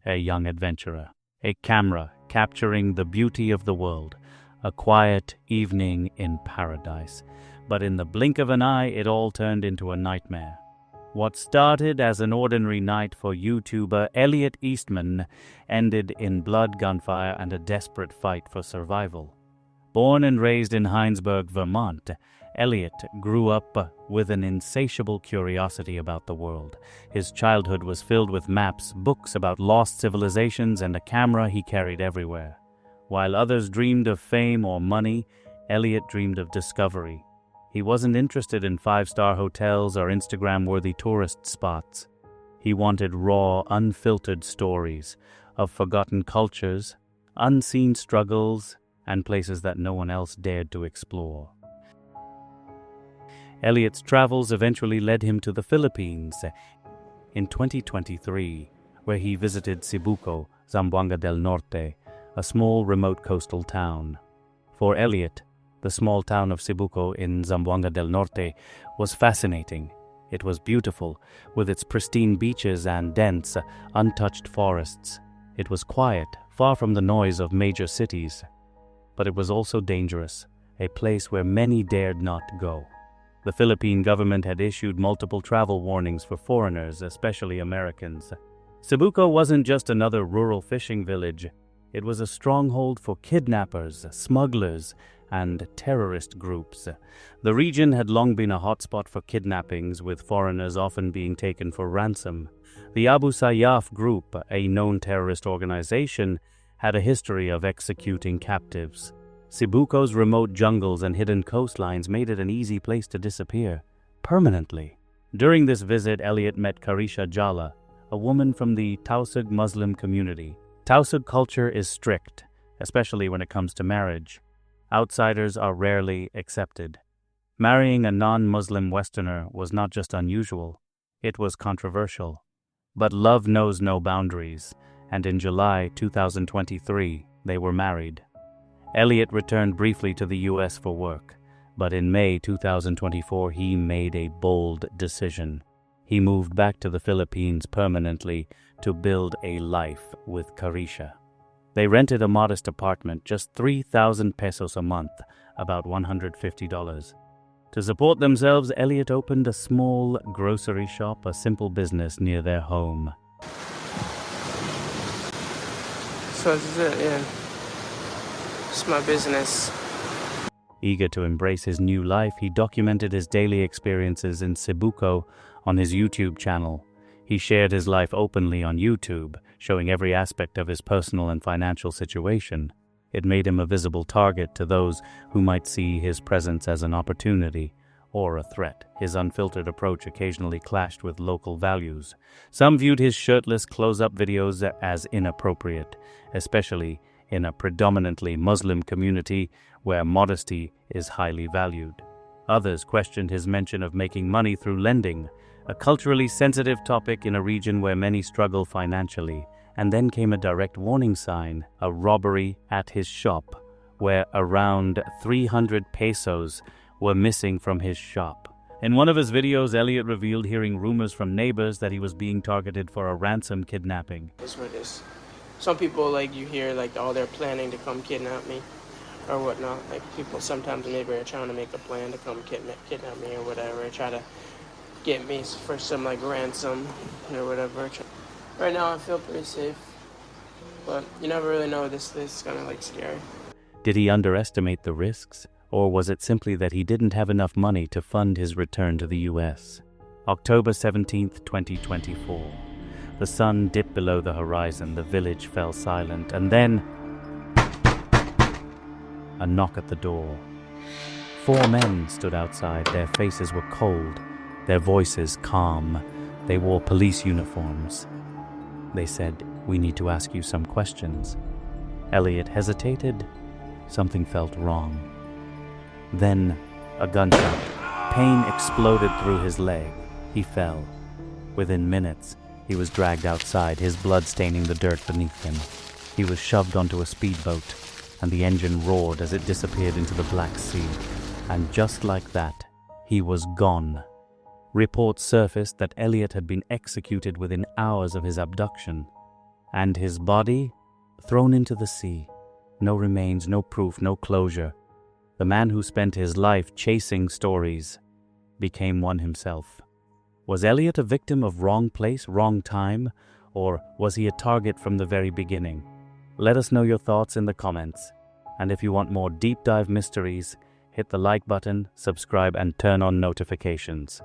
a young adventurer, a camera capturing the beauty of the world, a quiet evening in paradise. But in the blink of an eye, it all turned into a nightmare. What started as an ordinary night for YouTuber Elliot Eastman ended in blood, gunfire, and a desperate fight for survival. Born and raised in Hinesburg, Vermont, Elliot grew up with an insatiable curiosity about the world. His childhood was filled with maps, books about lost civilizations, and a camera he carried everywhere. While others dreamed of fame or money, Elliot dreamed of discovery. He wasn't interested in five-star hotels or Instagram-worthy tourist spots. He wanted raw, unfiltered stories of forgotten cultures, unseen struggles, and places that no one else dared to explore. Elliot's travels eventually led him to the Philippines in 2023, where he visited Cebuco, Zamboanga del Norte, a small remote coastal town. For Elliot, the small town of Cebuco in Zamboanga del Norte was fascinating. It was beautiful, with its pristine beaches and dense, untouched forests. It was quiet, far from the noise of major cities. But it was also dangerous, a place where many dared not go. The Philippine government had issued multiple travel warnings for foreigners, especially Americans. Cebuco wasn't just another rural fishing village. It was a stronghold for kidnappers, smugglers, and terrorist groups. The region had long been a hotspot for kidnappings, with foreigners often being taken for ransom. The Abu Sayyaf group, a known terrorist organization, had a history of executing captives. Cebuco's remote jungles and hidden coastlines made it an easy place to disappear, permanently. During this visit, Elliot met Carisha Jala, a woman from the Tausug Muslim community. Tausug culture is strict, especially when it comes to marriage. Outsiders are rarely accepted. Marrying a non-Muslim Westerner was not just unusual, it was controversial. But love knows no boundaries, and in July 2023, they were married. Elliot returned briefly to the U.S. for work, but in May 2024, he made a bold decision. He moved back to the Philippines permanently to build a life with Carisha. They rented a modest apartment, just 3,000 pesos a month, about $150. To support themselves, Elliot opened a small grocery shop, a simple business near their home. So this is it, yeah. It's my business. Eager to embrace his new life, he documented his daily experiences in Cebuco on his YouTube channel. He shared his life openly on YouTube, showing every aspect of his personal and financial situation. It made him a visible target to those who might see his presence as an opportunity or a threat. His unfiltered approach occasionally clashed with local values. Some viewed his shirtless close-up videos as inappropriate, especially in a predominantly Muslim community where modesty is highly valued. Others questioned his mention of making money through lending, a culturally sensitive topic in a region where many struggle financially. And then came a direct warning sign, a robbery at his shop, where around 300 pesos were missing from his shop. In one of his videos, Elliot revealed hearing rumors from neighbors that he was being targeted for a ransom kidnapping. That's what it is. Some people, like, you hear, like, oh, they're planning to come kidnap me or whatnot. Like, people sometimes maybe are trying to make a plan to come kidnap me or whatever, try to get me for some, like, ransom or whatever. Right now I feel pretty safe, but you never really know. This is kind of, like, scary. Did he underestimate the risks, or was it simply that he didn't have enough money to fund his return to the U.S.? October 17th, 2024. The sun dipped below the horizon, the village fell silent, and then a knock at the door. 4 men stood outside. Their faces were cold, their voices calm. They wore police uniforms. They said, "We need to ask you some questions." Elliot hesitated. Something felt wrong. Then, a gunshot. Pain exploded through his leg. He fell. Within minutes, he was dragged outside, his blood staining the dirt beneath him. He was shoved onto a speedboat, and the engine roared as it disappeared into the Black Sea. And just like that, he was gone. Reports surfaced that Elliot had been executed within hours of his abduction. and his body thrown into the sea. No remains, no proof, no closure. The man who spent his life chasing stories became one himself. Was Elliot a victim of wrong place, wrong time, or was he a target from the very beginning? Let us know your thoughts in the comments. And if you want more deep dive mysteries, hit the like button, subscribe, and turn on notifications.